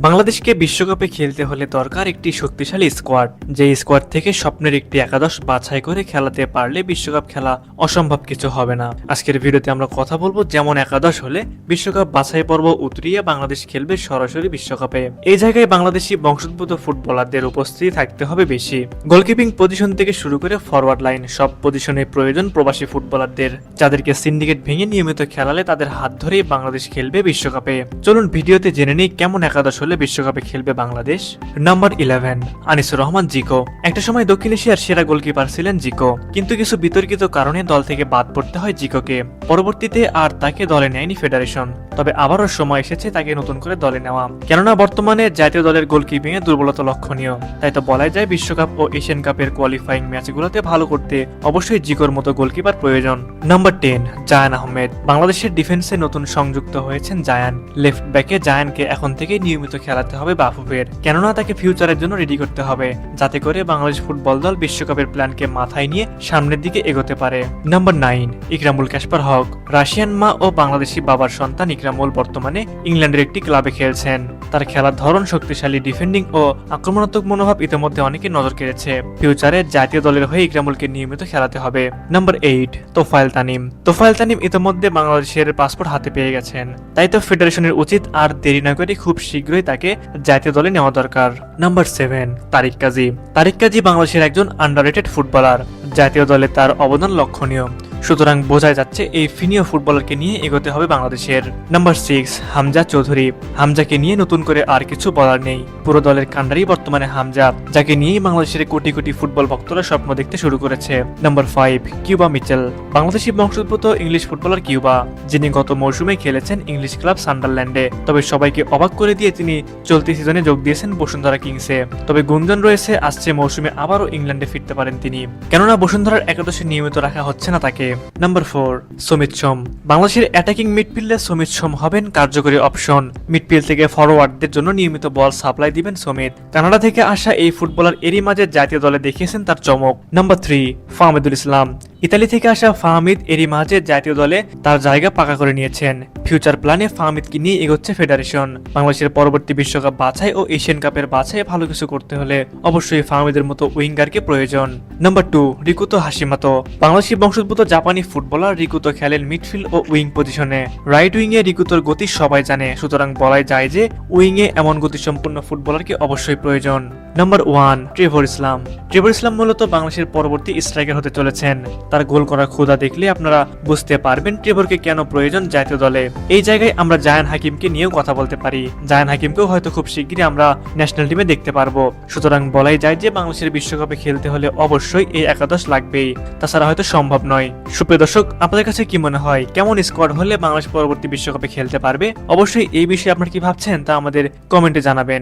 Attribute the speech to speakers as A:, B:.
A: বাংলাদেশকে বিশ্বকাপে খেলতে হলে দরকার একটি শক্তিশালী স্কোয়াড, যে স্কোয়াড থেকে স্বপ্নের একটি একাদশ বাছাই করে খেলাতে পারলে বিশ্বকাপ খেলা অসম্ভব কিছু হবে না। আজকের ভিডিওতে আমরা কথা বলবো যেমন একাদশ হলে বিশ্বকাপ বাছাই পর্ব উতরিয়ে বাংলাদেশ খেলবে সরাসরি বিশ্বকাপে। এই জায়গায় বাংলাদেশি বংশোদ্ভূত ফুটবলারদের উপস্থিতি থাকতে হবে বেশি। গোলকিপিং পজিশন থেকে শুরু করে ফরওয়ার্ড লাইন সব পজিশনে প্রয়োজন প্রবাসী ফুটবলারদের, যাদেরকে সিন্ডিকেট ভেঙে নিয়মিত খেলালে তাদের হাত ধরেই বাংলাদেশ খেলবে বিশ্বকাপে। চলুন ভিডিওতে জেনে নিই কেমন একাদশ হলে বিশ্বকাপে খেলবে বাংলাদেশ। নাম্বার 11, আনিসুর রহমান জিকো। একটা সময় দক্ষিণ এশিয়ার সেরা গোলকিপার ছিলেন জিকো, কিন্তু কিছু বিতর্কিত কারণে দল থেকে বাদ পড়তে হয় জিকোকে। পরবর্তীতে আর তাকে দলে নেয়নি ফেডারেশন, তবে আবারও সময় এসেছে তাকে নতুন করে দলে নেওয়া, কেননা বর্তমানে জাতীয় দলের গোলকিপিং এ দুর্বলতা লক্ষণীয়। তাই তো বলাই যায় বিশ্বকাপ ও এশিয়ান কাপের কোয়ালিফাইং ম্যাচগুলোতে ভালো করতে অবশ্যই জিকোর মতো গোলকিপার প্রয়োজন। নাম্বার 10, জায়ান আহমেদ। বাংলাদেশের ডিফেন্সে নতুন সংযুক্ত হয়েছেন জায়ান। লেফট ব্যাকে জায়ানকে এখন থেকে নিয়মিত খেলাতে হবে বাফুফের, কেননা তাকে ফিউচারের জন্য রেডি করতে হবে, যাতে করে বাংলাদেশ ফুটবল দল বিশ্বকাপের প্ল্যানকে মাথায় নিয়ে সামনের দিকে এগোতে পারে। নাম্বার 9, ইকরামুল কাশপার হক। রাশিয়ান মা ও বাংলাদেশি বাবার সন্তান ইকরামুল বর্তমানে ইংল্যান্ডের একটি ক্লাবে খেলছেন। তার খেলার ধরন শক্তিশালী ডিফেন্ডিং ও আক্রমণাত্মক মনোভাব ইতিমধ্যে অনেকে নজর কেড়েছে। ফিউচারে জাতীয় দলের হয়ে ইকরামুলকে নিয়মিত খেলাতে হবে। নাম্বার 8, তোফায়েল তানিম। তোফায়েল তানিম ইতিমধ্যে বাংলাদেশের পাসপোর্ট হাতে পেয়ে গেছেন, তাই তো ফেডারেশনের উচিত আর দেরি না করে খুব শীঘ্রই তাকে জাতীয় দলে নেওয়া দরকার। নাম্বার 7, তারিক কাজী। তারিক কাজী বাংলাদেশের একজন আন্ডাররেটেড ফুটবলার। জাতীয় দলে তার অবদান লক্ষণীয়, সুতরাং বোঝাই যাচ্ছে এই ফিনীয় ফুটবলারকে নিয়ে এগোতে হবে বাংলাদেশের। নাম্বার 6, হামজা চৌধুরী। হামজাকে নিয়ে নতুন করে আর কিছু বলার নেই, পুরো দলের কান্ডারি বর্তমানে হামজা, যাকে নিয়েই বাংলাদেশের কোটি কোটি ফুটবল ভক্তরা স্বপ্ন দেখতে শুরু করেছে। Number 5, Cuba Mitchell. বাংলাদেশি বংশোদ্ভূত ইংলিশ ফুটবলার কিউবা, যিনি গত মৌসুমে খেলেছেন ইংলিশ ক্লাব সান্ডারল্যান্ডে, তবে সবাইকে অবাক করে দিয়ে তিনি চলতি সিজনে যোগ দিয়েছেন বসুন্ধরা কিংসে। তবে গুঞ্জন রয়েছে আসছে মৌসুমে আবারও ইংল্যান্ডে ফিরতে পারেন তিনি, কেননা বসুন্ধরার একাদশে নিয়মিত রাখা হচ্ছে না তাকে। নাম্বার 4, সমিত সোম। বাংলাদেশের অ্যাটাকিং মিডফিল্ডে সমিত সোম হবেন কার্যকরী অপশন। মিডফিল্ড থেকে ফরওয়ার্ডদের জন্য নিয়মিত বল সাপ্লাই দিবেন সমিত। কানাডা থেকে আসা এই ফুটবলার এরই মাঝে জাতীয় দলে দেখিয়েছেন তার চমক। নাম্বার 3, ফাহমিদুল ইসলাম। ইতালি থেকে আসা ফাহমিদ এরই মাঝে জাতীয় দলে তার জায়গা পাকা করে নিয়েছেন। ফিউচার প্ল্যানে ফাহমিদকে নিয়ে এগোচ্ছে ফেডারেশন। বাংলাদেশের পরবর্তী বিশ্বকাপ বাছাই ও এশিয়ান কাপের বাছাই ভালো কিছু করতে হলে অবশ্যই ফাহমিদের মতো উইঙ্গারকে প্রয়োজন। নাম্বার 2, রিকুতো হাশিমাতো। বাংলাদেশি বংশোদ্ভূত জাপানি ফুটবলার রিকুতো খেলেন মিডফিল্ড ও উইং পজিশনে। রাইট উইং এ রিকুতোর গতি সবাই জানে, সুতরাং বলাই যায় যে উইং এ এমন গতিসম্পন্ন ফুটবলারকে অবশ্যই প্রয়োজন। নাম্বার 1, ট্রেভর ইসলাম। ট্রেভর ইসলাম মূলত বাংলাদেশের পরবর্তী স্ট্রাইকার হতে চলেছেন। তার গোল করার ক্ষুধা দেখলে আপনারা বুঝতে পারবেন ট্রেভরকে কেন প্রয়োজন জাতীয় দলে। এই জায়গায় আমরা জায়ান হাকিমকে নিয়েও কথা বলতে পারি। জায়ান হাকিমকেও হয়তো খুব শিগগিরই আমরা ন্যাশনাল টিমে দেখতে পারবো। সুতরাং বলাই যায় যে বাংলাদেশের বিশ্বকাপে খেলতে হলে অবশ্যই এই একাদশ লাগবেই, তাছাড়া হয়তো সম্ভব নয়। সুপ্রিয় দর্শক, আপনাদের কাছে কি মনে হয় কেমন স্কোয়াড হলে বাংলাদেশ পরবর্তী বিশ্বকাপে খেলতে পারবে? অবশ্যই এই বিষয়ে আপনারা কি ভাবছেন তা আমাদের কমেন্টে জানাবেন।